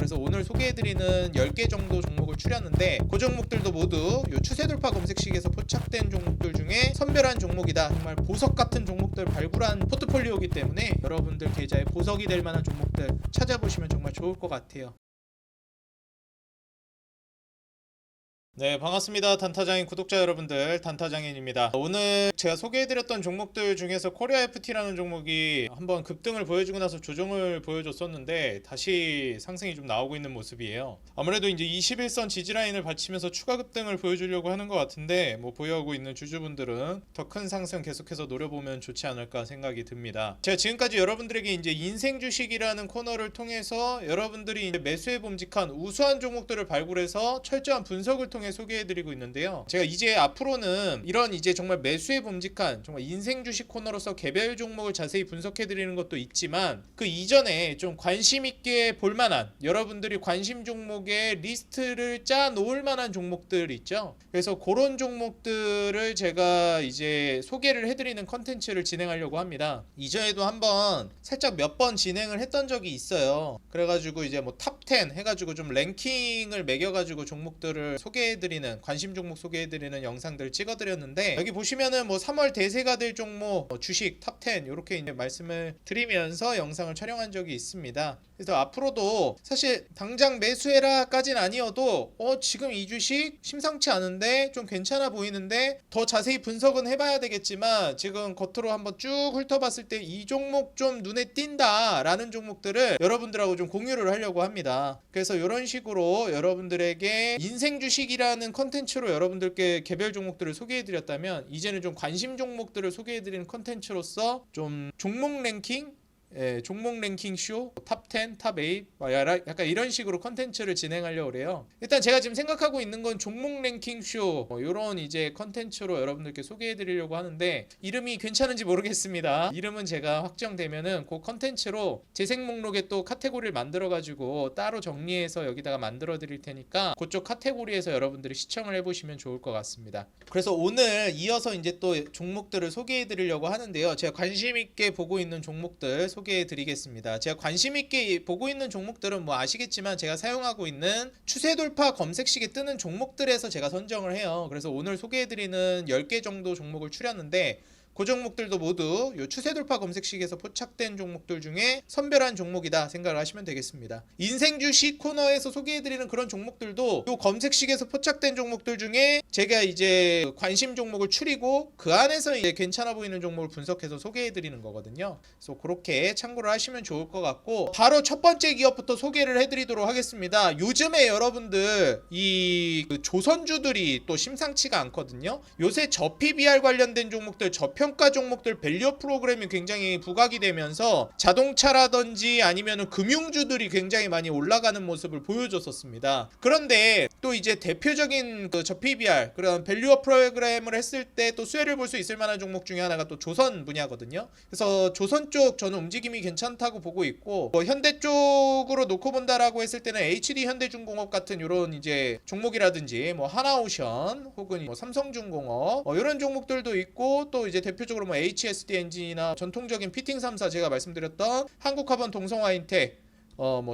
그래서 오늘 소개해드리는 10개 정도 종목을 추렸는데 그 종목들도 모두 이 추세 돌파 검색식에서 포착된 종목들 중에 선별한 종목이다. 정말 보석 같은 종목들 발굴한 포트폴리오이기 때문에 여러분들 계좌에 보석이 될 만한 종목들 찾아보시면 정말 좋을 것 같아요. 네, 반갑습니다. 단타장인 구독자 여러분들, 단타장인입니다. 오늘 제가 소개해드렸던 종목들 중에서 코리아 FT라는 종목이 한번 급등을 보여주고 나서 조정을 보여줬었는데 다시 상승이 좀 나오고 있는 모습이에요. 아무래도 이제 21선 지지라인을 받치면서 추가 급등을 보여주려고 하는 것 같은데 보유하고 있는 주주분들은 더 큰 상승 계속해서 노려보면 좋지 않을까 생각이 듭니다. 제가 지금까지 여러분들에게 이제 인생 주식이라는 코너를 통해서 여러분들이 이제 매수에 봄직한 우수한 종목들을 발굴해서 철저한 분석을 통해 소개해드리고 있는데요. 제가 이제 앞으로는 이런 이제 정말 매수에 봄직한 정말 인생 주식 코너로서 개별 종목을 자세히 분석해드리는 것도 있지만 그 이전에 좀 관심 있게 볼만한 여러분들이 관심 종목의 리스트를 짜 놓을 만한 종목들 있죠. 그래서 그런 종목들을 제가 이제 소개를 해드리는 컨텐츠를 진행하려고 합니다. 이전에도 한번 살짝 몇 번 진행을 했던 적이 있어요. 그래가지고 이제 탑10 해가지고 좀 랭킹을 매겨가지고 종목들을 소개해드리는 관심 종목 소개해드리는 영상들을 찍어드렸는데 여기 보시면은 3월 대세가 될 종목 주식 탑10 이렇게 이제 말씀을 드리면서 영상을 촬영한 적이 있습니다. 그래서 앞으로도 사실 당장 매수해라까지는 아니어도 지금 이 주식 심상치 않은데 좀 괜찮아 보이는데 더 자세히 분석은 해봐야 되겠지만 지금 겉으로 한번 쭉 훑어봤을 때 이 종목 좀 눈에 띈다 라는 종목들을 여러분들하고 좀 공유를 하려고 합니다. 그래서 이런 식으로 여러분들에게 인생 주식이라는 컨텐츠로 여러분들께 개별 종목들을 소개해드렸다면 이제는 좀 관심 종목들을 소개해드리는 컨텐츠로서 좀 종목 랭킹 종목 랭킹 쇼 탑10, 탑8 약간 이런 식으로 컨텐츠를 진행하려고 그래요. 일단 제가 지금 생각하고 있는 건 종목 랭킹 쇼 이런 이제 컨텐츠로 여러분들께 소개해 드리려고 하는데 이름이 괜찮은지 모르겠습니다. 이름은 제가 확정되면은 그 컨텐츠로 재생 목록에 또 카테고리를 만들어 가지고 따로 정리해서 여기다가 만들어 드릴 테니까 그쪽 카테고리에서 여러분들이 시청을 해보시면 좋을 것 같습니다. 그래서 오늘 이어서 이제 또 종목들을 소개해 드리려고 하는데요. 제가 관심 있게 보고 있는 종목들 소개해 드리겠습니다. 제가 관심 있게 보고 있는 종목들은 아시겠지만 제가 사용하고 있는 추세 돌파 검색식에 뜨는 종목들에서 제가 선정을 해요. 그래서 오늘 소개해 드리는 10개 정도 종목을 추렸는데 그 종목들도 모두 이 추세 돌파 검색식에서 포착된 종목들 중에 선별한 종목이다 생각을 하시면 되겠습니다. 인생 주식 코너에서 소개해드리는 그런 종목들도 이 검색식에서 포착된 종목들 중에 제가 이제 관심 종목을 추리고 그 안에서 이제 괜찮아 보이는 종목을 분석해서 소개해드리는 거거든요. 그래서 그렇게 참고를 하시면 좋을 것 같고 바로 첫 번째 기업부터 소개를 해드리도록 하겠습니다. 요즘에 여러분들 이 조선주들이 또 심상치가 않거든요. 요새 저PBR 관련된 종목들 평가 종목들 밸류 프로그램이 굉장히 부각이 되면서 자동차라든지 아니면 금융주들이 굉장히 많이 올라가는 모습을 보여줬었습니다. 그런데 또 이제 대표적인 저 PBR 그런 밸류 프로그램을 했을 때 또 수혜를 볼 수 있을 만한 종목 중에 하나가 또 조선 분야거든요. 그래서 조선 쪽 저는 움직임이 괜찮다고 보고 있고 현대 쪽으로 놓고 본다라고 했을 때는 HD 현대중공업 같은 이런 이제 종목이라든지 하나오션 혹은 삼성중공업 이런 종목들도 있고 또 이제 대표적으로 HSD 엔진이나 전통적인 피팅 3사 제가 말씀드렸던 한국화번 동성화인텍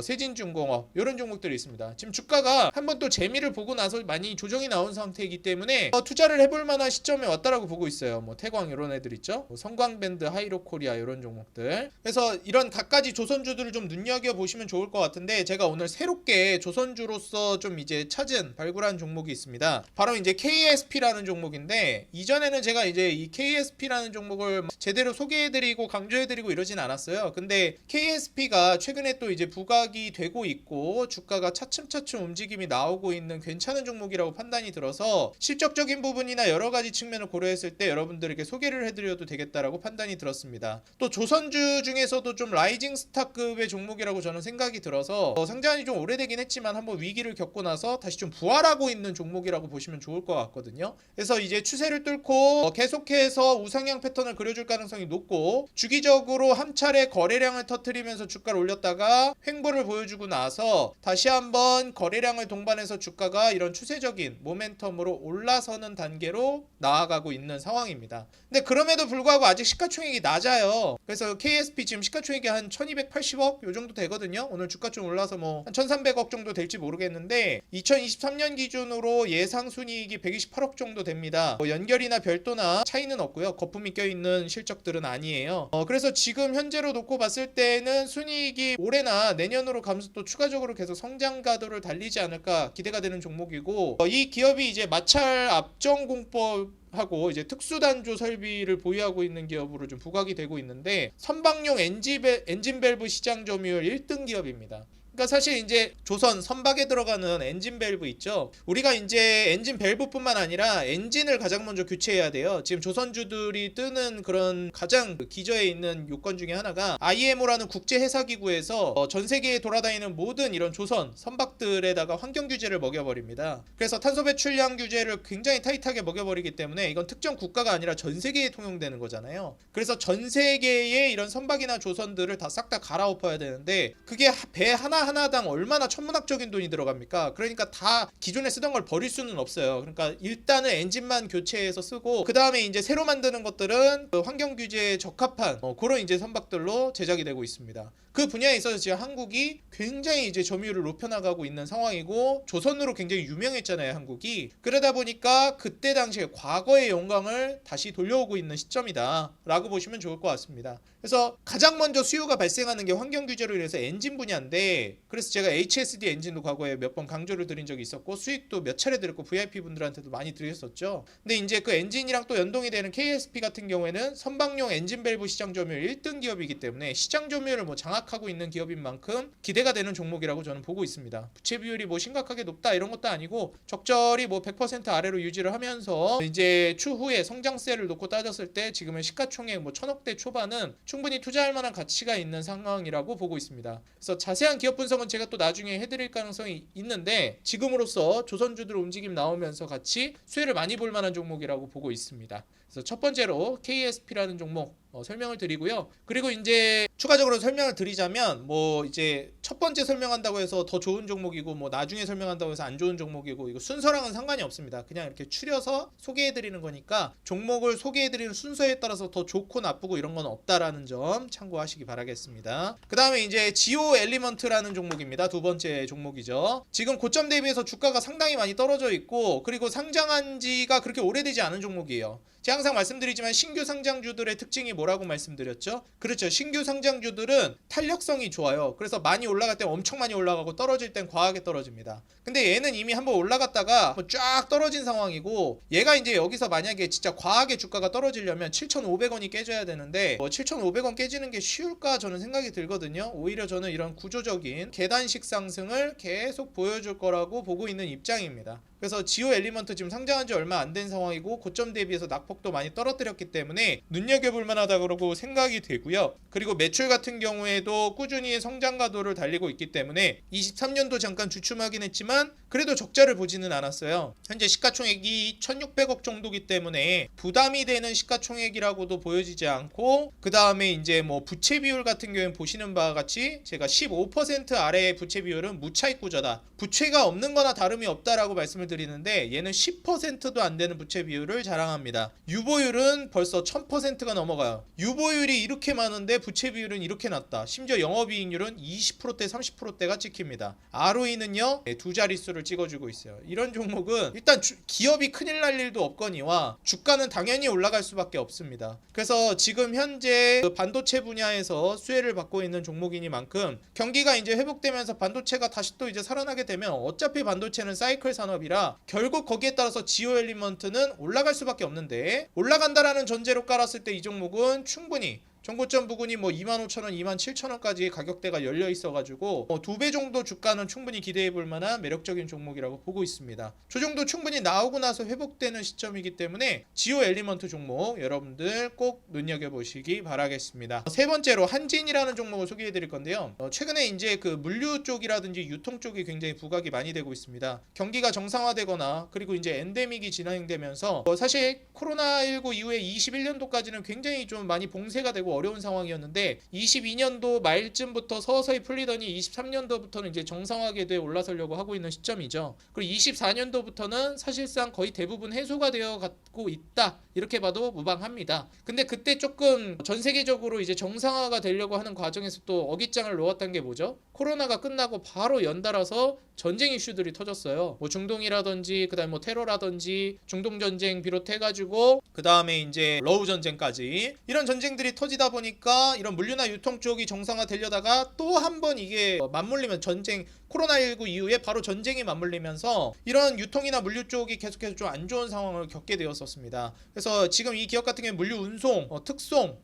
세진중공업 이런 종목들이 있습니다. 지금 주가가 한번 또 재미를 보고 나서 많이 조정이 나온 상태이기 때문에 투자를 해볼 만한 시점에 왔다라고 보고 있어요. 태광 이런 애들 있죠. 성광밴드, 하이로코리아 이런 종목들. 그래서 이런 갖가지 조선주들을 좀 눈여겨보시면 좋을 것 같은데 제가 오늘 새롭게 조선주로서 좀 이제 찾은 발굴한 종목이 있습니다. 바로 이제 KSP라는 종목인데 이전에는 제가 이제 이 KSP라는 종목을 제대로 소개해드리고 강조해드리고 이러진 않았어요. 근데 KSP가 최근에 또 이제 부각이 되고 있고 주가가 차츰차츰 움직임이 나오고 있는 괜찮은 종목이라고 판단이 들어서 실적적인 부분이나 여러 가지 측면을 고려했을 때 여러분들에게 소개를 해드려도 되겠다라고 판단이 들었습니다. 또 조선주 중에서도 좀 라이징 스타급의 종목이라고 저는 생각이 들어서 상장이 좀 오래되긴 했지만 한번 위기를 겪고 나서 다시 좀 부활하고 있는 종목이라고 보시면 좋을 것 같거든요. 그래서 이제 추세를 뚫고 계속해서 우상향 패턴을 그려줄 가능성이 높고 주기적으로 한 차례 거래량을 터뜨리면서 주가를 올렸다가 횡보를 보여주고 나서 다시 한번 거래량을 동반해서 주가가 이런 추세적인 모멘텀으로 올라서는 단계로 나아가고 있는 상황입니다. 근데 그럼에도 불구하고 아직 시가총액이 낮아요. 그래서 KSP 지금 시가총액이 한 1280억 요 정도 되거든요. 오늘 주가 좀 올라서 뭐 한 1300억 정도 될지 모르겠는데 2023년 기준으로 예상 순이익이 128억 정도 됩니다. 뭐 연결이나 별도나 차이는 없고요. 거품이 껴있는 실적들은 아니에요. 그래서 지금 현재로 놓고 봤을 때는 순이익이 올해나 내년으로 가면서 또 추가적으로 계속 성장 가도를 달리지 않을까 기대가 되는 종목이고, 이 기업이 이제 마찰 압정 공법 하고 이제 특수단조 설비를 보유하고 있는 기업으로 좀 부각이 되고 있는데, 선박용 엔진 밸브 시장 점유율 1등 기업입니다. 그러니까 사실 이제 조선 선박에 들어가는 엔진 밸브 있죠. 우리가 이제 엔진 밸브뿐만 아니라 엔진을 가장 먼저 교체해야 돼요. 지금 조선주들이 뜨는 그런 가장 기저에 있는 요건 중에 하나가 IMO라는 국제 회사 기구에서 전 세계에 돌아다니는 모든 이런 조선 선박들에다가 환경 규제를 먹여버립니다. 그래서 탄소 배출량 규제를 굉장히 타이트하게 먹여버리기 때문에 이건 특정 국가가 아니라 전 세계에 통용되는 거잖아요. 그래서 전 세계의 이런 선박이나 조선들을 다 싹 다 갈아엎어야 되는데, 그게 배 하나당 얼마나 천문학적인 돈이 들어갑니까? 그러니까 다 기존에 쓰던 걸 버릴 수는 없어요. 그러니까 일단은 엔진만 교체해서 쓰고, 그 다음에 이제 새로 만드는 것들은 그 환경 규제에 적합한 그런 이제 선박들로 제작이 되고 있습니다. 그 분야에 있어서 지금 한국이 굉장히 이제 점유율을 높여나가고 있는 상황이고, 조선으로 굉장히 유명했잖아요, 한국이. 그러다 보니까 그때 당시에 과거의 영광을 다시 돌려오고 있는 시점이다 라고 보시면 좋을 것 같습니다. 그래서 가장 먼저 수요가 발생하는 게 환경 규제로 인해서 엔진 분야인데, 그래서 제가 HSD 엔진도 과거에 몇 번 강조를 드린 적이 있었고, 수익도 몇 차례 드렸고 VIP 분들한테도 많이 드렸었죠. 근데 이제 그 엔진이랑 또 연동이 되는 KSP 같은 경우에는 선박용 엔진 밸브 시장 점유율 1등 기업이기 때문에 시장 점유율을 뭐 장악하고 있는 기업인 만큼 기대가 되는 종목이라고 저는 보고 있습니다. 부채 비율이 뭐 심각하게 높다 이런 것도 아니고, 적절히 뭐 100% 아래로 유지를 하면서 이제 추후에 성장세를 놓고 따졌을 때 지금의 시가총액 뭐 1000억대 초반은 충분히 투자할 만한 가치가 있는 상황이라고 보고 있습니다. 그래서 자세한 기업 분석은 제가 또 나중에 해드릴 가능성이 있는데, 지금으로서 조선주들 움직임 나오면서 같이 수혜를 많이 볼 만한 종목이라고 보고 있습니다. 그래서 첫 번째로 KSP라는 종목 설명을 드리고요. 그리고 이제 추가적으로 설명을 드리자면, 뭐 이제 첫 번째 설명한다고 해서 더 좋은 종목이고, 뭐 나중에 설명한다고 해서 안 좋은 종목이고, 이거 순서랑은 상관이 없습니다. 그냥 이렇게 추려서 소개해드리는 거니까 종목을 소개해드리는 순서에 따라서 더 좋고 나쁘고 이런 건 없다라는 점 참고하시기 바라겠습니다. 그 다음에 이제 지오 엘리먼트라는 종목입니다. 두 번째 종목이죠. 지금 고점 대비해서 주가가 상당히 많이 떨어져 있고, 그리고 상장한 지가 그렇게 오래되지 않은 종목이에요. 제가 항상 말씀드리지만 신규 상장주들의 특징이 뭐라고 말씀드렸죠? 그렇죠. 신규 상장주들은 탄력성이 좋아요. 그래서 많이 올라갈 때 엄청 많이 올라가고 떨어질 땐 과하게 떨어집니다. 근데 얘는 이미 한번 올라갔다가 쫙 떨어진 상황이고, 얘가 이제 여기서 만약에 진짜 과하게 주가가 떨어지려면 7,500원이 깨져야 되는데 7,500원 깨지는 게 쉬울까 저는 생각이 들거든요. 오히려 저는 이런 구조적인 계단식 상승을 계속 보여줄 거라고 보고 있는 입장입니다. 그래서 지오 엘리먼트 지금 상장한 지 얼마 안 된 상황이고, 고점 대비해서 낙폭도 많이 떨어뜨렸기 때문에 눈여겨볼 만하다고 생각이 되고요. 그리고 매출 같은 경우에도 꾸준히 성장 가도를 달리고 있기 때문에 23년도 잠깐 주춤하긴 했지만 그래도 적자를 보지는 않았어요. 현재 시가총액이 1,600억 정도기 때문에 부담이 되는 시가총액이라고도 보여지지 않고, 그 다음에 이제 뭐 부채 비율 같은 경우에 보시는 바와 같이 제가 15% 아래의 부채 비율은 무차익 구조다, 부채가 없는 거나 다름이 없다라고 말씀을 드리는데, 얘는 10%도 안 되는 부채 비율을 자랑합니다. 유보율은 벌써 1000%가 넘어가요. 유보율이 이렇게 많은데 부채 비율은 이렇게 낮다. 심지어 영업이익률은 20%대 30%대가 찍힙니다. ROE는요 두 자릿수를 찍어주고 있어요. 이런 종목은 일단 기업이 큰일 날 일도 없거니와 주가는 당연히 올라갈 수밖에 없습니다. 그래서 지금 현재 그 반도체 분야에서 수혜를 받고 있는 종목이니만큼, 경기가 이제 회복되면서 반도체가 다시 또 이제 살아나게 되면 어차피 반도체는 사이클 산업이라 결국 거기에 따라서 지오 엘리먼트는 올라갈 수밖에 없는데, 올라간다라는 전제로 깔았을 때 이 종목은 충분히 전고점 부근이 뭐 25,000원, 27,000원까지 가격대가 열려 있어가지고 2배 정도 주가는 충분히 기대해볼 만한 매력적인 종목이라고 보고 있습니다. 저 정도 충분히 나오고 나서 회복되는 시점이기 때문에 지오 엘리먼트 종목 여러분들 꼭 눈여겨보시기 바라겠습니다. 세 번째로 한진이라는 종목을 소개해드릴 건데요. 최근에 이제 그 물류 쪽이라든지 유통 쪽이 굉장히 부각이 많이 되고 있습니다. 경기가 정상화되거나 그리고 이제 엔데믹이 진행되면서 사실 코로나19 이후에 21년도까지는 굉장히 좀 많이 봉쇄가 되고 매우 어려운 상황이었는데 22년도 말쯤부터 서서히 풀리더니 23년도부터는 이제 정상화 궤도에 올라서려고 하고 있는 시점이죠. 그리고 24년도부터는 사실상 거의 대부분 해소가 되어 가고 있다, 이렇게 봐도 무방합니다. 근데 그때 조금 전 세계적으로 이제 정상화가 되려고 하는 과정에서 또 어깃장을 놓았던 게 뭐죠? 코로나가 끝나고 바로 연달아서 전쟁 이슈들이 터졌어요. 뭐 중동이라든지 그다음에 뭐 테러라든지 중동 전쟁 비롯해가지고 그다음에 이제 러우 전쟁까지 이런 전쟁들이 터지다 보니까 이런 물류나 유통 쪽이 정상화되려다가 또 한 번 이게 맞물리면 전쟁 코로나19 이후에 바로 전쟁이 맞물리면서 이런 유통이나 물류 쪽이 계속해서 좀 안 좋은 상황을 겪게 되었었습니다. 그래서 지금 이 기업 같은 경우는 물류 운송, 특송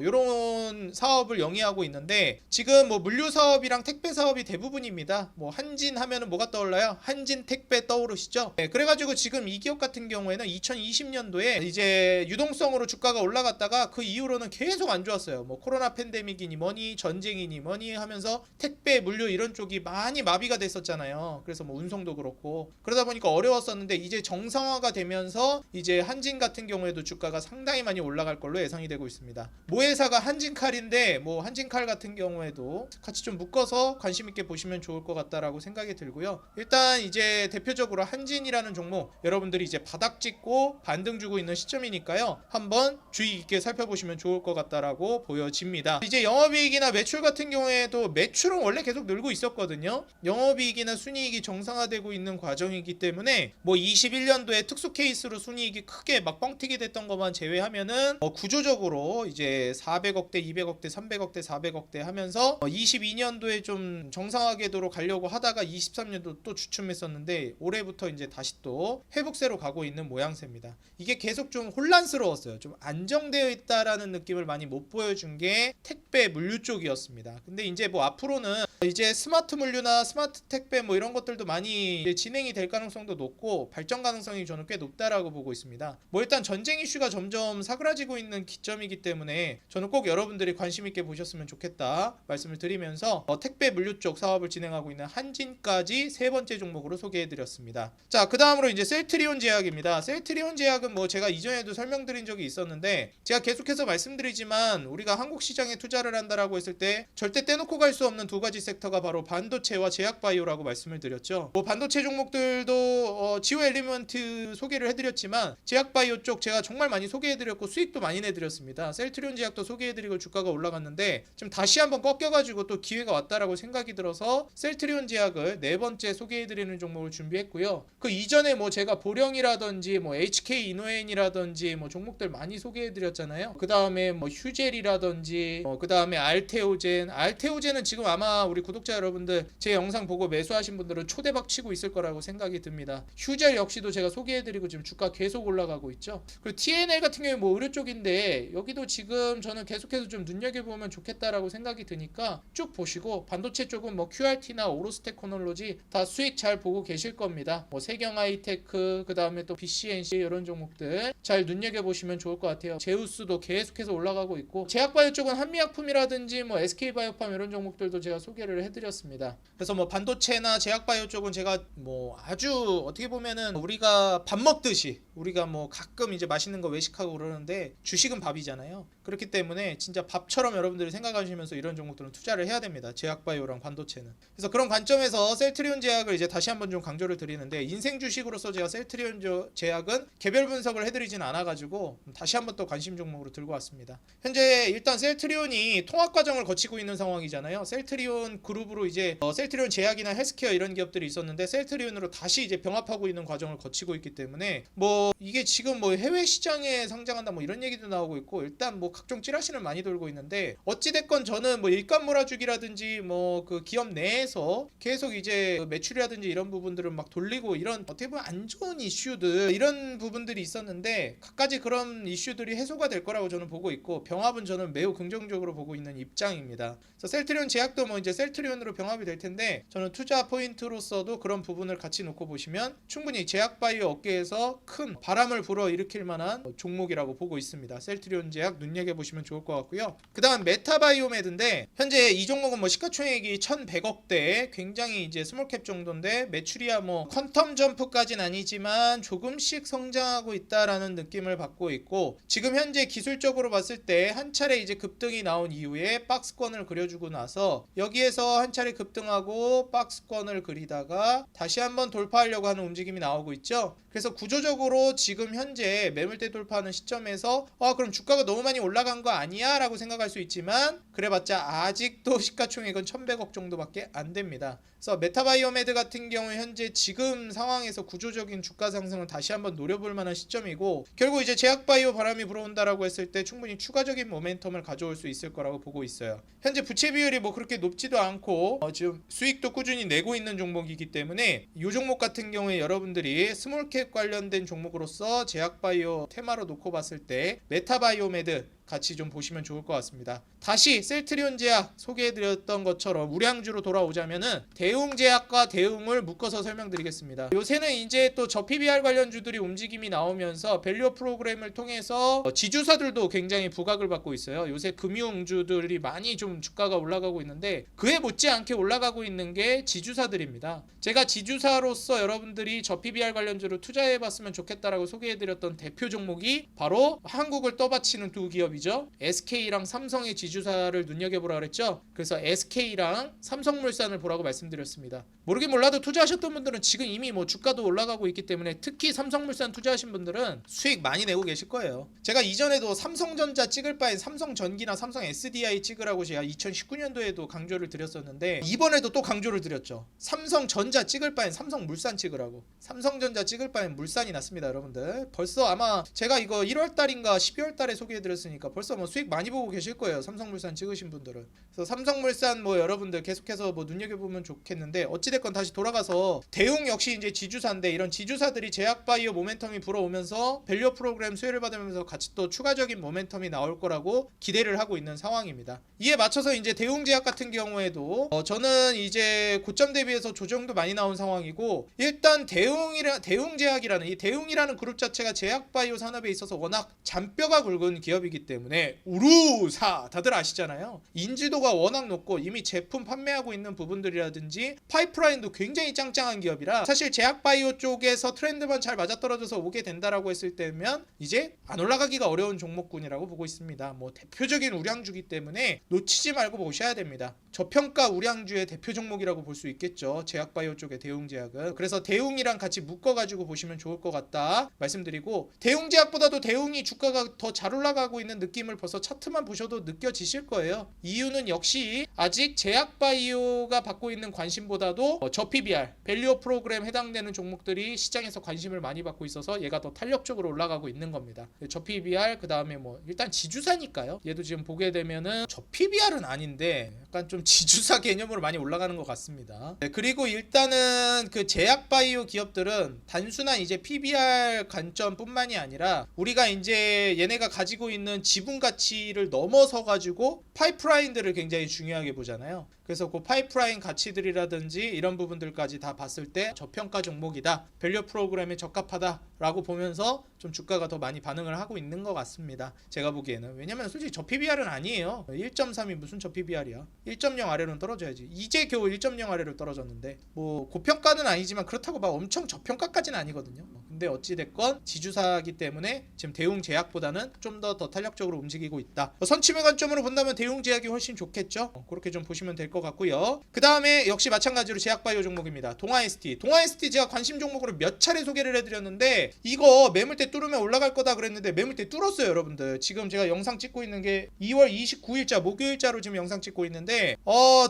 요런 사업을 영위하고 있는데 지금 뭐 물류 사업이랑 택배 사업이 대부분입니다. 뭐 한진 하면은 뭐가 떠올라요? 한진 택배 떠오르시죠? 네, 그래가지고 지금 이 기업 같은 경우에는 2020년도에 이제 유동성으로 주가가 올라갔다가 그 이후로는 계속 안 좋았어요. 뭐 코로나 팬데믹이니 뭐니 전쟁이니 뭐니 하면서 택배 물류 이런 쪽이 많이 마비가 됐었잖아요. 그래서 뭐 운송도 그렇고 그러다 보니까 어려웠었는데 이제 정상화가 되면서 이제 한진 같은 경우에도 주가가 상당히 많이 올라갈 걸로 예상이 되고 있습니다. 모회사가 한진칼인데 뭐 한진칼 같은 경우에도 같이 좀 묶어서 관심 있게 보시면 좋을 것 같다라고 생각이 들고요. 일단 이제 대표적으로 한진이라는 종목 여러분들이 이제 바닥 찍고 반등 주고 있는 시점이니까요. 한번 주의 깊게 살펴보시면 좋을 것 같다라고 보여집니다. 이제 영업이익이나 매출 같은 경우에도 매출은 원래 계속 늘고 있었거든요. 영업이익이나 순이익이 정상화되고 있는 과정이기 때문에 뭐 21년도에 특수 케이스로 순이익이 크게 막 뻥튀기 됐던 것만 제외하면은 구조적으로 이제 400억대, 200억대, 300억대, 400억대 하면서 22년도에 좀 정상화 궤도로 가려고 하다가 23년도 또 주춤했었는데 올해부터 이제 다시 또 회복세로 가고 있는 모양새입니다. 이게 계속 좀 혼란스러웠어요. 좀 안정되어 있다라는 느낌을 많이 못 보여준 게 택배 물류 쪽이었습니다. 근데 이제 뭐 앞으로는 이제 스마트 물류나 스마트 택배 뭐 이런 것들도 많이 진행이 될 가능성도 높고 발전 가능성이 저는 꽤 높다라고 보고 있습니다. 뭐 일단 전쟁 이슈가 점점 사그라지고 있는 기점이기 때문에 저는 꼭 여러분들이 관심 있게 보셨으면 좋겠다 말씀을 드리면서 택배 물류 쪽 사업을 진행하고 있는 한진까지 세 번째 종목으로 소개해드렸습니다. 자, 그 다음으로 이제 셀트리온 제약입니다. 셀트리온 제약은 뭐 제가 이전에도 설명드린 적이 있었는데 제가 계속해서 말씀드리지만 우리가 한국 시장에 투자를 한다라고 했을 때 절대 떼놓고 갈 수 없는 두 가지 섹터가 바로 반도체와 제약바이오라고 말씀을 드렸죠. 뭐 반도체 종목들도 지오 엘리먼트 소개를 해드렸지만 제약바이오 쪽 제가 정말 많이 소개해드렸고 수익도 많이 내드렸습니다. 셀트리온 제약도 소개해드리고 주가가 올라갔는데 지금 다시 한번 꺾여가지고 또 기회가 왔다라고 생각이 들어서 셀트리온 제약을 네 번째 소개해드리는 종목을 준비했고요. 그 이전에 뭐 제가 보령이라든지 뭐 HK 이노엔이라든지 뭐 종목들 많이 소개해드렸잖아요. 그 다음에 뭐 휴젤이라든지 그 다음에 알테오젠은 지금 아마 우리 구독자 여러분들 제 영상 보고 매수하신 분들은 초대박 치고 있을 거라고 생각이 듭니다. 휴젤 역시도 제가 소개해드리고 지금 주가 계속 올라가고 있죠. 그리고 TNL 같은 경우에 뭐 의료 쪽인데 여기도 지금 저는 계속해서 좀 눈여겨보면 좋겠다라고 생각이 드니까 쭉 보시고 반도체 쪽은 뭐 QRT나 오로스 테크놀로지 다 수익 잘 보고 계실 겁니다. 뭐 세경하이테크 그 다음에 또 BCNC 이런 종목들 잘 눈여겨보시면 좋을 것 같아요. 제우스도 계속해서 올라가고 있고 제약바이오 쪽은 한미약품이라든지 뭐 SK바이오팜 이런 종목들도 제가 소개를 해드렸습니다. 그래서 뭐 반도체나 제약바이오 쪽은 제가 뭐 아주 어떻게 보면은 우리가 밥 먹듯이 우리가 뭐 가끔 이제 맛있는 거 외식하고 그러는데 주식은 밥이잖아요. 그렇기 때문에 진짜 밥처럼 여러분들이 생각하시면서 이런 종목들은 투자를 해야 됩니다. 제약바이오랑 반도체는. 그래서 그런 관점에서 셀트리온 제약을 이제 다시 한번 좀 강조를 드리는데 인생 주식으로서 제가 셀트리온 제약은 개별 분석을 해드리진 않아가지고 다시 한번 또 관심 종목으로 들고 왔습니다. 현재 일단 셀트리온이 통합 과정을 거치고 있는 상황이잖아요. 셀트리온 그룹으로 이제 셀트리온 제약이나 헬스케어 이런 기업들이 있었는데 셀트리온으로 다시 이제 병합하고 있는 과정을 거치고 있기 때문에 뭐 이게 지금 뭐 해외 시장에 상장한다 뭐 이런 얘기도 나오고 있고 일단 뭐 각종 찌라시는 많이 돌고 있는데 어찌됐건 저는 뭐 일감 몰아주기라든지 뭐 그 기업 내에서 계속 이제 매출이라든지 이런 부분들을 막 돌리고 이런 어떻게 보면 안 좋은 이슈들 이런 부분들이 있었는데 각가지 그런 이슈들이 해소가 될 거라고 저는 보고 있고 병합은 저는 매우 긍정적으로 보고 있는 입장입니다. 그래서 셀트리온 제약도 뭐 이제 셀트리온으로 병합이 될 텐데 저는 투자 포인트로서도 그런 부분을 같이 놓고 보시면 충분히 제약바이오 업계에서 큰 바람을 불어일으킬 만한 종목이라고 보고 있습니다. 셀트리온 제약 눈여겨 눈여겨보시면 좋을 것 같고요. 그 다음 메타바이오메드인데 현재 이 종목은 뭐 시가총액이 1100억대, 굉장히 이제 스몰캡 정도인데 매출이야 뭐 퀀텀 점프까지는 아니지만 조금씩 성장하고 있다라는 느낌을 받고 있고, 지금 현재 기술적으로 봤을 때 한 차례 이제 급등이 나온 이후에 박스권을 그려주고 나서 여기에서 한 차례 급등하고 박스권을 그리다가 다시 한번 돌파하려고 하는 움직임이 나오고 있죠. 그래서 구조적으로 지금 현재 매물대 돌파하는 시점에서 그럼 주가가 너무 많이 올라간 거 아니야? 라고 생각할 수 있지만 그래봤자 아직도 시가총액은 1100억 정도밖에 안 됩니다. 그래서 메타바이오메드 같은 경우 현재 지금 상황에서 구조적인 주가 상승을 다시 한번 노려볼 만한 시점이고, 결국 이제 제약바이오 바람이 불어온다라고 했을 때 충분히 추가적인 모멘텀을 가져올 수 있을 거라고 보고 있어요. 현재 부채 비율이 뭐 그렇게 높지도 않고 지금 수익도 꾸준히 내고 있는 종목이기 때문에 이 종목 같은 경우에 여러분들이 스몰캡 관련된 종목으로서 제약바이오 테마로 놓고 봤을 때 메타바이오메드 같이 좀 보시면 좋을 것 같습니다. 다시 셀트리온 제약 소개해드렸던 것처럼 우량주로 돌아오자면은 대웅제약과 대웅을 묶어서 설명드리겠습니다. 요새는 이제 또 저 PBR 관련주들이 움직임이 나오면서 밸류 프로그램을 통해서 지주사들도 굉장히 부각을 받고 있어요. 요새 금융주들이 많이 좀 주가가 올라가고 있는데 그에 못지않게 올라가고 있는 게 지주사들입니다. 제가 지주사로서 여러분들이 저 PBR 관련주로 투자해봤으면 좋겠다라고 소개해드렸던 대표 종목이 바로 한국을 떠받치는 두 기업이죠. SK랑 삼성의 지주사를 눈여겨보라 그랬죠. 그래서 SK랑 삼성물산을 보라고 말씀드렸습니다. 모르긴 몰라도 투자하셨던 분들은 지금 이미 뭐 주가도 올라가고 있기 때문에 특히 삼성물산 투자하신 분들은 수익 많이 내고 계실 거예요. 제가 이전에도 삼성전자 찍을 바엔 삼성전기나 삼성 SDI 찍으라고 제가 2019년도에도 강조를 드렸었는데 이번에도 또 강조를 드렸죠. 삼성전자 찍을 바엔 삼성물산 찍으라고. 삼성전자 찍을 바엔 물산이 낫습니다, 여러분들. 벌써 아마 제가 이거 1월달인가 12월달에 소개해드렸으니까 벌써 뭐 수익 많이 보고 계실 거예요, 삼성물산 찍으신 분들은. 그래서 삼성물산 뭐 여러분들 계속해서 뭐 눈여겨보면 좋겠는데, 어찌됐건 다시 돌아가서 대웅 역시 이제 지주사인데 이런 지주사들이 제약바이오 모멘텀이 불어오면서 밸류 프로그램 수혜를 받으면서 같이 또 추가적인 모멘텀이 나올 거라고 기대를 하고 있는 상황입니다. 이에 맞춰서 이제 대웅제약 같은 경우에도 저는 이제 고점 대비해서 조정도 많이 나온 상황이고, 일단 대웅제약이라는 이 대웅이라는 그룹 자체가 제약바이오 산업에 있어서 워낙 잔뼈가 굵은 기업이기 때문에 우루사 다들 아시잖아요. 인지도가 워낙 높고 이미 제품 판매하고 있는 부분들이라든지 파이프라인도 굉장히 짱짱한 기업이라 사실 제약바이오 쪽에서 트렌드만 잘 맞아떨어져서 오게 된다라고 했을 때면 이제 안 올라가기가 어려운 종목군이라고 보고 있습니다. 뭐 대표적인 우량주기 때문에 놓치지 말고 보셔야 됩니다. 저평가 우량주의 대표 종목이라고 볼 수 있겠죠, 제약바이오 쪽의 대웅제약은. 그래서 대웅이랑 같이 묶어가지고 보시면 좋을 것 같다 말씀드리고, 대웅제약보다도 대웅이 주가가 더 잘 올라가고 있는 느낌을 벌써 차트만 보셔도 느껴지실 거예요. 이유는 역시 아직 제약바이오가 받고 있는 관심보다도 저 PBR, 밸류 프로그램 해당되는 종목들이 시장에서 관심을 많이 받고 있어서 얘가 더 탄력적으로 올라가고 있는 겁니다. 저 PBR 그 다음에 뭐 일단 지주사니까요. 얘도 지금 보게 되면은 저 PBR은 아닌데 약간 좀 지주사 개념으로 많이 올라가는 것 같습니다. 네, 그리고 일단은 그 제약바이오 기업들은 단순한 이제 PBR 관점뿐만이 아니라 우리가 이제 얘네가 가지고 있는 지분 가치를 넘어서 가지고 파이프라인들을 굉장히 중요하게 보잖아요. 그래서 그 파이프라인 가치들이라든지 이런 부분들까지 다 봤을 때 저평가 종목이다, 밸류 프로그램에 적합하다라고 보면서 좀 주가가 더 많이 반응을 하고 있는 것 같습니다, 제가 보기에는. 왜냐면 솔직히 저 PBR은 아니에요. 1.3이 무슨 저 PBR이야. 1.0 아래로는 떨어져야지. 이제 겨우 1.0 아래로 떨어졌는데 뭐 고평가는 아니지만 그렇다고 막 엄청 저평가까지는 아니거든요. 근데 어찌됐건 지주사기 때문에 지금 대웅제약보다는 좀 더 탄력적으로 움직이고 있다. 선침의 관점으로 본다면 대웅제약이 훨씬 좋겠죠. 그렇게 좀 보시면 될 것 같고요. 그 다음에 역시 마찬가지로 제약바이오 종목입니다. 동아ST. 동아ST 제가 관심 종목으로 몇 차례 소개를 해드렸는데 이거 매물대 뚫으면 올라갈 거다 그랬는데 매물대 뚫었어요, 여러분들. 지금 제가 영상 찍고 있는 게 2월 29일자 목요일자로 지금 영상 찍고 있는데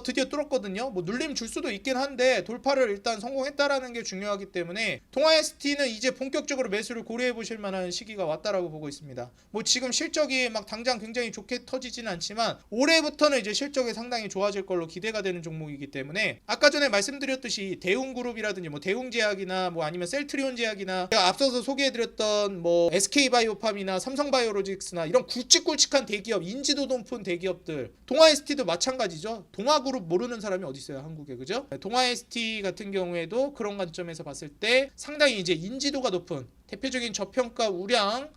드디어 뚫었거든요. 뭐 눌림 줄 수도 있긴 한데 돌파를 일단 성공했다라는 게 중요하기 때문에 동아ST는 이제 본격적으로 매수를 고려해 보실 만한 시기가 왔다라고 보고 있습니다. 뭐 지금 실적이 막 당장 굉장히 좋게 터지진 않지만 올해부터는 이제 실적이 상당히 좋아질 걸로 기대가 되는 종목이기 때문에 아까 전에 말씀드렸듯이 대웅그룹이라든지 뭐 대웅제약이나 뭐 아니면 셀트리온 제약이나 제가 앞서서 소개해드렸던 뭐 SK바이오팜이나 삼성바이오로직스나 이런 굵직굵직한 대기업, 인지도 높은 대기업들, 동아ST도 마찬가지죠. 동아그룹 모르는 사람이 어디 있어요, 한국에. 그죠? 동아ST 같은 경우에도 그런 관점에서 봤을 때 상당히 이제 인지도가 높은 대표적인 저평가 우량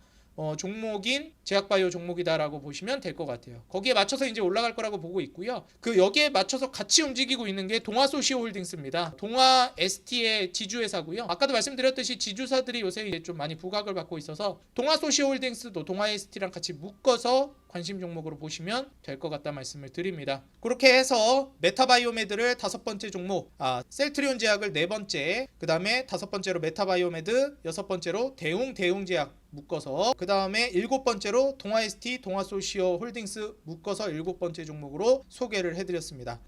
종목인 제약바이오 종목이다라고 보시면 될 것 같아요. 거기에 맞춰서 이제 올라갈 거라고 보고 있고요. 여기에 맞춰서 같이 움직이고 있는 게 동아소시홀딩스입니다. 동아 ST의 지주회사고요. 아까도 말씀드렸듯이 지주사들이 요새 이제 좀 많이 부각을 받고 있어서 동아소시홀딩스도 동아 ST랑 같이 묶어서 관심 종목으로 보시면 될 것 같다 말씀을 드립니다. 그렇게 해서 메타바이오메드를 5번째 종목, 셀트리온 제약을 4번째, 그 다음에 5번째로 메타바이오메드, 6번째로 대웅제약 묶어서, 그 다음에 7번째로 동아ST, 동아소시오홀딩스 묶어서 7번째 종목으로 소개를 해드렸습니다.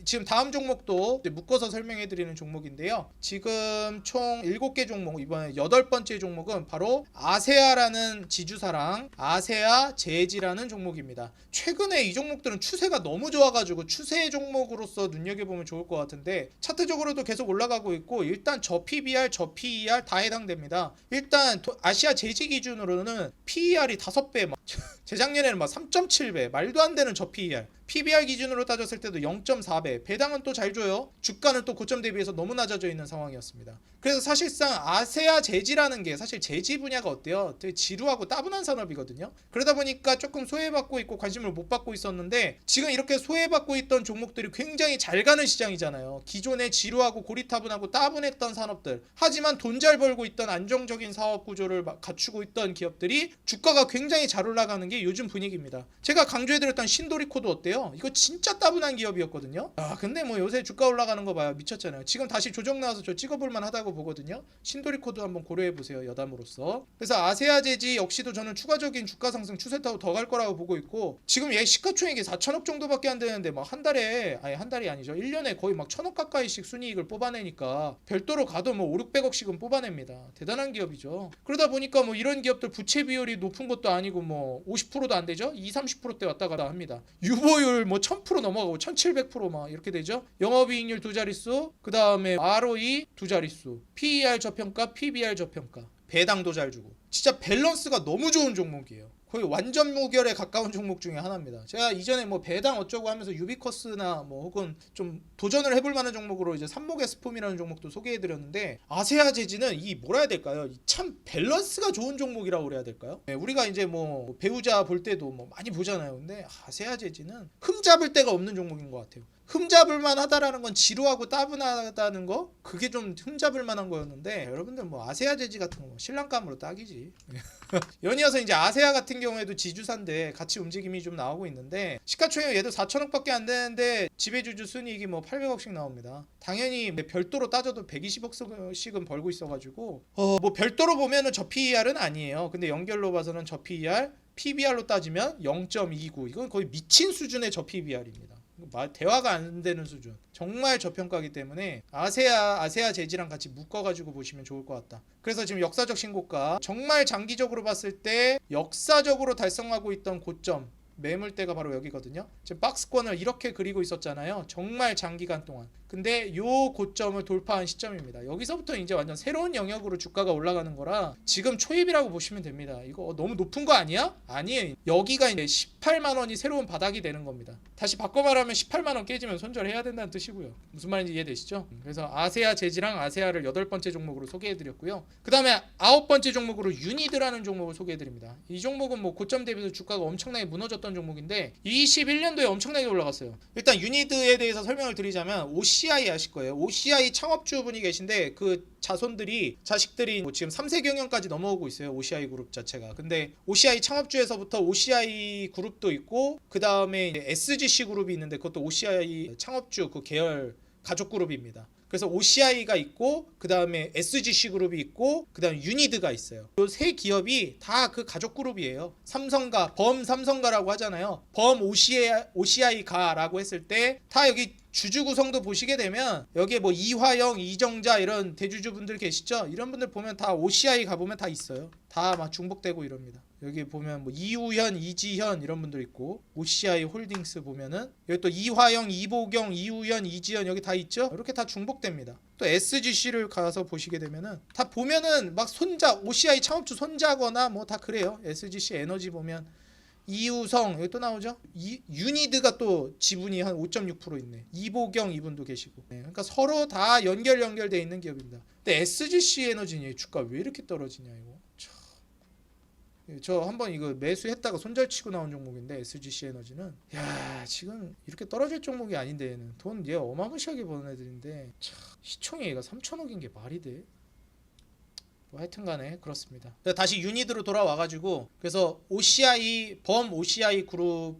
지금 다음 종목도 묶어서 설명해드리는 종목인데요. 지금 총 7개 종목, 이번에 8번째 종목은 바로 아세아라는 지주사랑 아세아 제지라는 종목입니다. 최근에 이 종목들은 추세가 너무 좋아가지고 추세 종목으로서 눈여겨보면 좋을 것 같은데, 차트적으로도 계속 올라가고 있고, 일단 저 PBR, 저 PER 다 해당됩니다. 일단 아시아 제지 기준으로는 PER이 5배, 재작년에는 3.7배, 말도 안 되는 저 PER. PBR 기준으로 따졌을 때도 0.4배. 배당은 또 잘 줘요. 주가는 또 고점 대비해서 너무 낮아져 있는 상황이었습니다. 그래서 사실상 아세아 제지라는 게, 사실 제지 분야가 어때요? 되게 지루하고 따분한 산업이거든요. 그러다 보니까 조금 소외받고 있고 관심을 못 받고 있었는데, 지금 이렇게 소외받고 있던 종목들이 굉장히 잘 가는 시장이잖아요. 기존에 지루하고 고리타분하고 따분했던 산업들, 하지만 돈 잘 벌고 있던 안정적인 사업 구조를 갖추고 있던 기업들이 주가가 굉장히 잘 올라가는 게 요즘 분위기입니다. 제가 강조해드렸던 신도리코도 어때요? 이거 진짜 따분한 기업이었거든요. 근데 요새 주가 올라가는 거 봐요. 미쳤잖아요. 지금 다시 조정 나와서 저 찍어볼만 하다고 보거든요. 신도리코도 한번 고려해보세요, 여담으로서. 그래서 아세아제지 역시도 저는 추가적인 주가 상승 추세 타고 더 갈 거라고 보고 있고, 지금 얘 시가총액이 4천억 정도밖에 안 되는데 한 달이 아니죠, 1년에 거의 1,000억 가까이씩 순이익을 뽑아내니까 별도로 가도 5, 600억씩은 뽑아냅니다. 대단한 기업이죠. 그러다 보니까 이런 기업들 부채 비율이 높은 것도 아니고 50%도 안 되죠. 2, 30%대 왔다 갔다 합니다. 유보율 1000% 넘어가고 1700% 이렇게 되죠. 영업이익률 2자릿수, 그 다음에 ROE 2자릿수, PER 저평가, PBR 저평가, 배당도 잘 주고, 진짜 밸런스가 너무 좋은 종목이에요. 거의 완전 무결에 가까운 종목 중에 하나입니다. 제가 이전에 배당 어쩌고 하면서 유비커스나 혹은 좀 도전을 해볼 만한 종목으로 이제 삼목의 스폼이라는 종목도 소개해드렸는데, 아세아 제지는 뭐라 해야 될까요? 참 밸런스가 좋은 종목이라고 그래야 될까요? 네, 우리가 이제 배우자 볼 때도 많이 보잖아요. 근데 아세아 제지는 흠잡을 데가 없는 종목인 것 같아요. 흠잡을만 하다라는 건 지루하고 따분하다는 거, 그게 좀 흠잡을 만한 거였는데, 여러분들 아세아 제지 같은 거 신랑감으로 딱이지. 연이어서 이제 아세아 같은 경우에도 지주사인데 같이 움직임이 좀 나오고 있는데, 시가총액 얘도 4천억밖에 안 되는데 지배주주 순이익이 800억씩 나옵니다. 당연히 별도로 따져도 120억씩은 벌고 있어가지고 별도로 보면은 저 PER은 아니에요. 근데 연결로 봐서는 저 PER, PBR로 따지면 0.29, 이건 거의 미친 수준의 저 PBR입니다. 대화가 안 되는 수준. 정말 저평가이기 때문에 아세아 제지랑 같이 묶어가지고 보시면 좋을 것 같다. 그래서 지금 역사적 신고가, 정말 장기적으로 봤을 때 역사적으로 달성하고 있던 고점, 매물대가 바로 여기거든요. 지금 박스권을 이렇게 그리고 있었잖아요. 정말 장기간 동안. 근데 요 고점을 돌파한 시점입니다. 여기서부터 이제 완전 새로운 영역으로 주가가 올라가는 거라 지금 초입이라고 보시면 됩니다. 이거 너무 높은 거 아니야? 아니에요. 여기가 이제 18만 원이 새로운 바닥이 되는 겁니다. 다시 바꿔 말하면 18만 원 깨지면 손절해야 된다는 뜻이고요. 무슨 말인지 이해되시죠? 그래서 아세아 제지랑 아세아를 8번째 종목으로 소개해드렸고요. 그 다음에 9번째 종목으로 유니드라는 종목을 소개해드립니다. 이 종목은 고점 대비해서 주가가 엄청나게 무너졌던 종목인데 21년도에 엄청나게 올라갔어요. 일단 유니드에 대해서 설명을 드리자면 OCI 아실 거예요. OCI 창업주분이 계신데 그 자식들이 지금 3세 경영까지 넘어오고 있어요. OCI 그룹 자체가. 근데 OCI 창업주에서부터 OCI 그룹도 있고, 그 다음에 SGC 그룹이 있는데 그것도 OCI 창업주 그 계열 가족 그룹입니다. 그래서 OCI가 있고, 그 다음에 SGC 그룹이 있고, 그 다음에 유니드가 있어요. 이 세 기업이 다 그 가족 그룹이에요. 삼성가, 범 삼성가라고 하잖아요. 범 OCI가라고 했을 때 다 여기 주주 구성도 보시게 되면 여기에 이화영, 이정자 이런 대주주분들 계시죠? 이런 분들 보면 다 OCI 가보면 다 있어요. 다 막 중복되고 이럽니다. 여기 보면 이우현, 이지현 이런 분들 있고, OCI 홀딩스 보면은 여기 또 이화영, 이보경, 이우현, 이지현 여기 다 있죠? 이렇게 다 중복됩니다. 또 SGC를 가서 보시게 되면은 다 보면은 OCI 창업주 손자거나 다 그래요. SGC 에너지 보면 이우성 여기 또 나오죠. 유니드가 또 지분이 한 5.6% 있네. 이보경 이분도 계시고. 그러니까 서로 다 연결돼 있는 기업입니다. 근데 SGC 에너지는 주가 왜 이렇게 떨어지냐 이거. 저 한번 이거 매수했다가 손절치고 나온 종목인데 SGC 에너지는 야 지금 이렇게 떨어질 종목이 아닌데 얘는 돈 얘 어마무시하게 버는 애들인데 참, 시총이 얘가 3천억인 게 말이 돼? 뭐 하여튼간에 그렇습니다. 다시 유니드로 돌아와가지고 그래서 OCI 범 OCI 그룹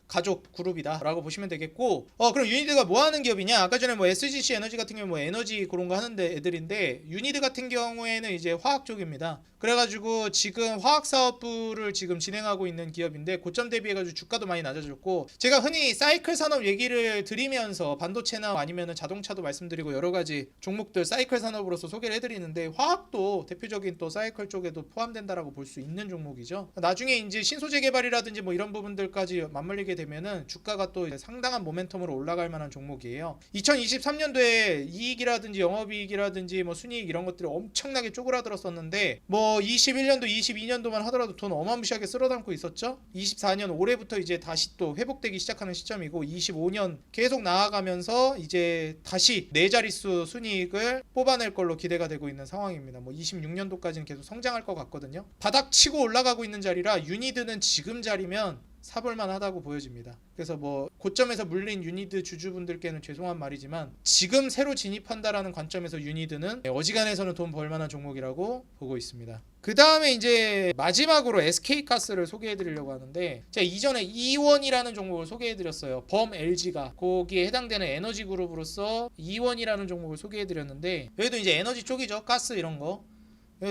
가족 그룹이다라고 보시면 되겠고 그럼 유니드가 뭐 하는 기업이냐? 아까 전에 뭐 SGC 에너지 같은 경우 뭐 에너지 그런 거 하는데 애들인데 유니드 같은 경우에는 이제 화학 쪽입니다. 그래가지고 지금 화학사업부를 지금 진행하고 있는 기업인데 고점 대비해가지고 주가도 많이 낮아졌고 제가 흔히 사이클 산업 얘기를 드리면서 반도체나 아니면 자동차도 말씀드리고 여러 가지 종목들 사이클 산업으로서 소개를 해드리는데 화학도 대표적인 또 사이클 쪽에도 포함된다라고 볼 수 있는 종목이죠. 나중에 이제 신소재 개발이라든지 뭐 이런 부분들까지 맞물리게 되면은 주가가 또 이제 상당한 모멘텀으로 올라갈 만한 종목이에요. 2023년도에 이익이라든지 영업이익이라든지 뭐 순이익 이런 것들이 엄청나게 쪼그라들었었는데 뭐 21년도 22년도만 하더라도 돈 어마무시하게 쓸어담고 있었죠. 24년 올해부터 이제 다시 또 회복되기 시작하는 시점이고 25년 계속 나아가면서 이제 다시 네 자릿수 순이익을 뽑아낼 걸로 기대가 되고 있는 상황입니다. 뭐 26년도까지는 계속 성장할 것 같거든요. 바닥 치고 올라가고 있는 자리라 유니드는 지금 자리면 사볼만 하다고 보여집니다. 그래서 뭐 고점에서 물린 유니드 주주분들께는 죄송한 말이지만 지금 새로 진입한다라는 관점에서 유니드는 어지간해서는 돈 벌만한 종목이라고 보고 있습니다. 그 다음에 이제 마지막으로 SK가스를 소개해드리려고 하는데 제가 이전에 이원이라는 종목을 소개해드렸어요. 범 LG가 거기에 해당되는 에너지 그룹으로서 이원이라는 종목을 소개해드렸는데 여기도 이제 에너지 쪽이죠. 가스 이런 거.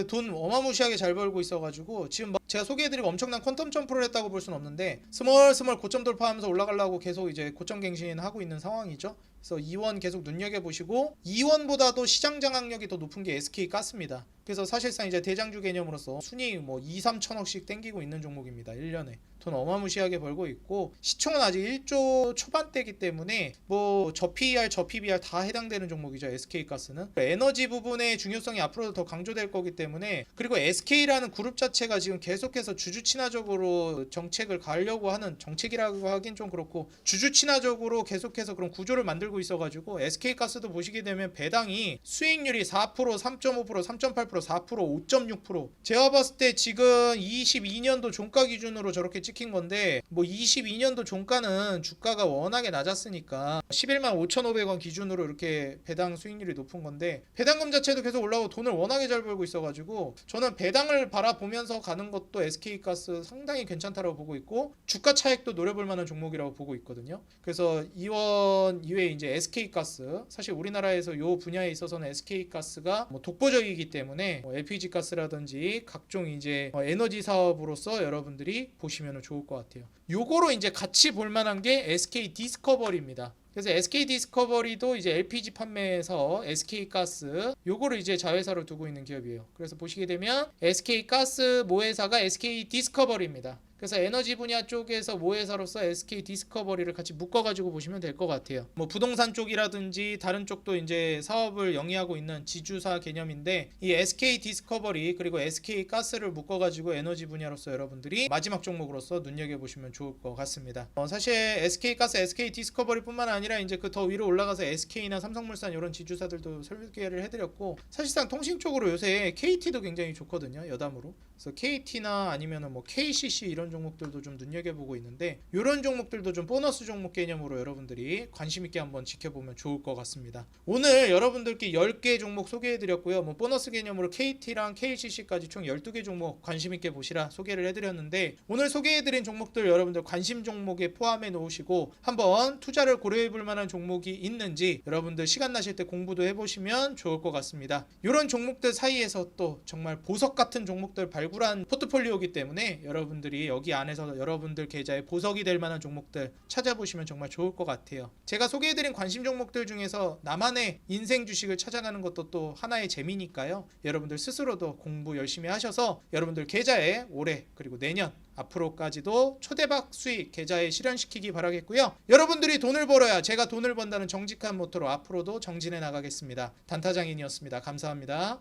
돈 어마무시하게 잘 벌고 있어가지고 지금 막 제가 소개해드리고 엄청난 퀀텀 점프를 했다고 볼 수는 없는데 스멀스멀 고점 돌파하면서 올라가려고 계속 이제 고점 갱신하고 있는 상황이죠. 그래서 이원 계속 눈여겨보시고 이원보다도 시장 장악력이 더 높은 게 SK가스입니다. 그래서 사실상 이제 대장주 개념으로서 순이익 뭐 2, 3천억씩 땡기고 있는 종목입니다. 1년에 돈 어마무시하게 벌고 있고 시총은 아직 1조 초반대이기 때문에 뭐 저 PER 저 PBR 다 해당되는 종목이죠. SK가스는 에너지 부분의 중요성이 앞으로도 더 강조될 거기 때문에 그리고 SK라는 그룹 자체가 지금 계속해서 주주 친화적으로 정책을 가려고 하는 정책이라고 하긴 좀 그렇고 주주 친화적으로 계속해서 그런 구조를 만들고 있어가지고 SK가스도 보시게 되면 배당이 수익률이 4%, 3.5%, 3.8%, 4%, 5.6% 제가 봤을 때 지금 22년도 종가 기준으로 저렇게 찍힌 건데 뭐 22년도 종가는 주가가 워낙에 낮았으니까 11만 5,500원 기준으로 이렇게 배당 수익률이 높은 건데 배당금 자체도 계속 올라오고 돈을 워낙에 잘 벌고 있어가지고 저는 배당을 바라보면서 가는 것도 SK가스 상당히 괜찮다라고 보고 있고 주가 차익도 노려볼 만한 종목이라고 보고 있거든요. 그래서 이원 이외에 이제 SK가스 사실 우리나라에서 이 분야에 있어서는 SK가스가 뭐 독보적이기 때문에 뭐 LPG 가스라든지 각종 이제 에너지 사업으로서 여러분들이 보시면 좋을 것 같아요. 요거로 이제 같이 볼 만한 게 SK 디스커버리입니다. 그래서 SK 디스커버리도 이제 LPG 판매에서 SK가스 요거를 이제 자회사로 두고 있는 기업이에요. 그래서 보시게 되면 SK가스 모회사가 SK 디스커버리입니다. 그래서 에너지 분야 쪽에서 모회사로서 SK 디스커버리를 같이 묶어가지고 보시면 될 것 같아요. 뭐 부동산 쪽이라든지 다른 쪽도 이제 사업을 영위하고 있는 지주사 개념인데 이 SK 디스커버리 그리고 SK 가스를 묶어가지고 에너지 분야로서 여러분들이 마지막 종목으로서 눈여겨보시면 좋을 것 같습니다. 사실 SK 가스, SK 디스커버리뿐만 아니라 이제 그 더 위로 올라가서 SK나 삼성물산 이런 지주사들도 설계를 해드렸고 사실상 통신 쪽으로 요새 KT도 굉장히 좋거든요. 여담으로. 그래서 KT나 아니면은 뭐 KCC 이런 종목들도 좀 눈여겨보고 있는데 이런 종목들도 좀 보너스 종목 개념으로 여러분들이 관심 있게 한번 지켜보면 좋을 것 같습니다. 오늘 여러분들께 10개 종목 소개해드렸고요. 뭐 보너스 개념으로 KT랑 KCC까지 총 12개 종목 관심 있게 보시라 소개를 해드렸는데 오늘 소개해드린 종목들 여러분들 관심 종목에 포함해 놓으시고 한번 투자를 고려해볼 만한 종목이 있는지 여러분들 시간 나실 때 공부도 해보시면 좋을 것 같습니다. 이런 종목들 사이에서 또 정말 보석 같은 종목들 발굴한 포트폴리오이기 때문에 여러분들이 여기 안에서 여러분들 계좌에 보석이 될 만한 종목들 찾아보시면 정말 좋을 것 같아요. 제가 소개해드린 관심 종목들 중에서 나만의 인생 주식을 찾아가는 것도 또 하나의 재미니까요. 여러분들 스스로도 공부 열심히 하셔서 여러분들 계좌에 올해 그리고 내년 앞으로까지도 초대박 수익 계좌에 실현시키기 바라겠고요. 여러분들이 돈을 벌어야 제가 돈을 번다는 정직한 모토로 앞으로도 정진해 나가겠습니다. 단타장인이었습니다. 감사합니다.